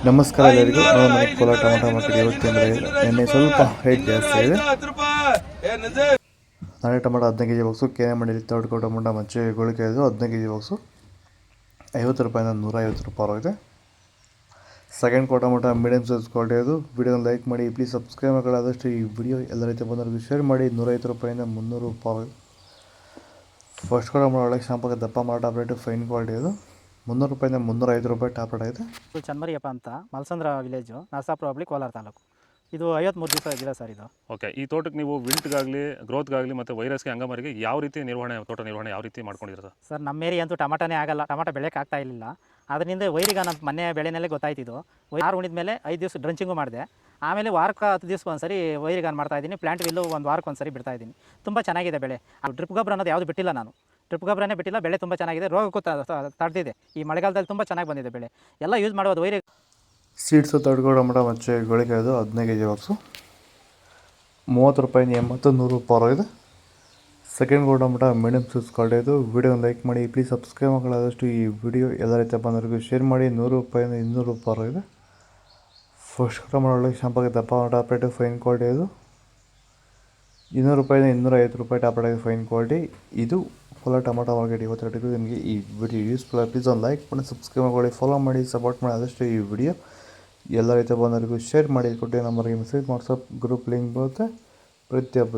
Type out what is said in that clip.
ನಮಸ್ಕಾರ ಎಲ್ಲರಿಗೂ. ನೋಡಿ ಕೋಲಾರ ಟೊಮೆಟೊ ಮಾರ್ಕೆಟ್ ಇವತ್ತಿನ ಬೆಲೆ ನಿನ್ನೆ ಸ್ವಲ್ಪ ರೇಟ್ ಜಾಸ್ತಿ ಆಗಿದೆ. ನಾಳೆ ಟೊಮೆಟೊ 15 ಕೆಜಿ ಬಾಕ್ಸು ಕೆನೆ ಮಂಡಿಲಿ ತರ್ಡ್ಕೋ ಟೊಮೆಟೊ ಮಚ್ಚೆ ಗೋಳಿಕೆ ಇದು 15 ಕೆಜಿ ಬಾಕ್ಸು 50 ರೂಪಾಯಿಂದ 150 ರೂಪಾಯಿ ಆಗಿದೆ. ಸೆಕೆಂಡ್ ಕೋ ಟೊಮೆಟೊ ಮೀಡಿಯಮ್ ಸೈಜ್ ಕ್ವಾಲಿಟಿ ಅದು. ವಿಡಿಯೋನ ಲೈಕ್ ಮಾಡಿ, ಪ್ಲೀಸ್ ಸಬ್ಸ್ಕ್ರೈಬ್ ಮಾಡಿ. ಆದಷ್ಟು ಈ ವಿಡಿಯೋ ಎಲ್ಲ ರೀತಿ ಬಂದವರಿಗೆ ಶೇರ್ ಮಾಡಿ. 150 ರೂಪಾಯಿಂದ 300 ರೂಪಾಯಿ. ಫಸ್ಟ್ ಕೋ ಟೊಮೆಟೊ ಒಳಗೆ ಶಾಂಪಕ್ಕೆ ದಪ್ಪ ಮಾರಾಟ ರೇಟು ಫೈನ್ ಕ್ವಾಲಿಟಿ ಅದು 300 ರೂಪಾಯಿಂದ 350 ರೂಪಾಯಿ ಟಾಪ್ ರೇಟ್ ಆಗಿದೆ. ಇದು ಚನ್ಮರಿಯಪ್ಪ ಅಂತ ಮಲ್ಸಂದ್ರ ವಿಲೇಜು, ನರಸಾಪುರ ಹೋಬಳಿ, ಕೋಲಾರ ತಾಲೂಕು. ಇದು 53 ದಿವಸ ಗಿಡ ಸರ್ ಇದು. ಓಕೆ, ಈ ತೋಟಕ್ಕೆ ನೀವು ವಿಲ್ಟ್ಗಾಗಲಿ ಗ್ರೋತ್ಗಾಗಲಿ ಮತ್ತು ವೈರಸ್ಗೆ ಅಂಗಮಾರಿಗೆ ಯಾವ ರೀತಿ ತೋಟ ನಿರ್ವಹಣೆ ಯಾವ ರೀತಿ ಮಾಡ್ಕೊಂಡಿದ್ದೀರಾ ಸರ್? ನಮ್ಮ ಏರಿಯಾ ಅಂತೂ ಟಮಾಟನೇ ಆಗಲ್ಲ, ಟಮಾಟ ಬೆಳೆಯೋಕೆ ಆಗ್ತಾ ಇರಲಿಲ್ಲ. ಅದರಿಂದ ವೈರಿಗ ನಮ್ಮ ಮೊನ್ನೆ ಬೆಳೆನಲ್ಲೇ ಗೊತ್ತಾಯ್ತಿದ್ದು. ಯಾರು ಉಣಿದ ಮೇಲೆ 5 ದಿವಸ ಡ್ರಂಚಿಂಗು ಮಾಡಿದೆ. ಆಮೇಲೆ ವಾರಕ್ಕೆ 10 ದಿವಸಕ್ಕೆ ಒಂದ್ಸರಿ ವೈರಿಗಾನ್ ಮಾಡ್ತಾಯಿದ್ದೀನಿ. ಪ್ಲಾಂಟ್ ವಿಲ್ಲು ಒಂದು ವಾರಕ್ಕೆ ಒಂದ್ಸರಿ ಬಿಡ್ತಾಯಿದ್ದೀನಿ. ತುಂಬ ಚೆನ್ನಾಗಿದೆ ಬೆಳೆ. ಡ್ರಿಪ್ ಗೊಬ್ಬರ ಅನ್ನೋದು ಯಾವುದು ಬಿಟ್ಟಿಲ್ಲ ನಾನು. ಡ್ರಿಪ್ ಗೊಬ್ಬರನೇ ಬಿಟ್ಟಿಲ್ಲ. ಬೆಳೆ ತುಂಬ ಚೆನ್ನಾಗಿದೆ. ರೋಗಕ್ಕೂ ತಡೆದಿದೆ. ಈ ಮಳೆಗಾಲದಲ್ಲಿ ತುಂಬ ಚೆನ್ನಾಗಿ ಬಂದಿದೆ ಬೆಳೆ. ಎಲ್ಲ ಯೂಸ್ ಮಾಡೋದು ವೈರಿ ಸೀಡ್ಸು ತರ್ಡ್ಕೋ ಟೊಮೆಟೊ ಮಚ್ಚೆ ಗೋಳಿಕೆ ಅದು 15 ಕೆಜಿ ಬಾಕ್ಸು 30 ರೂಪಾಯಿಂದ 80 100 ರೂಪಾಯಿ ಆಗಿದೆ. ಸೆಕೆಂಡ್ ಕೋ ಟೊಮೆಟೊ ಮೀಡಿಯಮ್ ಸೈಜ್ ಕ್ವಾಲಿಟಿ ಇದು. ವಿಡಿಯೋನ ಲೈಕ್ ಮಾಡಿ, ಪ್ಲೀಸ್ ಸಬ್ಸ್ಕ್ರೈಬ್ ಮಾಡಿ. ಆದಷ್ಟು ಈ ವಿಡಿಯೋ ಎಲ್ಲ ರೀತಿ ಬಂದವರಿಗೂ ಶೇರ್ ಮಾಡಿ. 100 ರೂಪಾಯಿಂದ 200 ರೂಪಾಯಿ ಆಗಿದೆ. ಫಸ್ಟ್ ಕೋ ಟೊಮೆಟೊ ಒಳಗೆ ಶಾಂಪಕ್ಕೆ ದಪ್ಪ ಟಾಪ್ ರೇಟು ಫೈನ್ ಕ್ವಾಲಿಟಿ ಇದು 200 ರೂಪಾಯಿಂದ 250 ರೂಪಾಯಿ ಟಾಪ್ ರೇಟ್ ಆಗಿದೆ ಫೈನ್ ಕ್ವಾಲಿಟಿ. ಇದು ಕೋಲಾರ ಟೊಮೆಟೊ ಮಾರ್ಕೆಟ್ ಇವತ್ತು ರೇಟಿಗೂ. ನಿಮಗೆ ಈ ವಿಡಿಯೋ ಯೂಸ್ಫುಲ್ ಆಗಿ ಪ್ಲೀಸ್ ಒಂದು ಲೈಕ್ ಮಾಡಿ, ಸಬ್ಸ್ಕ್ರೈಬ್ ಮಾಡಿ, ಫಾಲೋ ಮಾಡಿ, ಸಪೋರ್ಟ್ ಮಾಡಿ. ಆದಷ್ಟು ಈ ವಿಡಿಯೋ ಎಲ್ಲ ರೀತಿ ಬಂದವರಿಗೂ ಶೇರ್ ಮಾಡಿ. ಕೊಟ್ಟೆ ನಂಬರ್ಗೆ ಮೆಸೇಜ್ ವಾಟ್ಸಪ್ ಗ್ರೂಪ್ ಲಿಂಕ್ ಬರುತ್ತೆ ಪ್ರತಿಯೊಬ್ಬರು.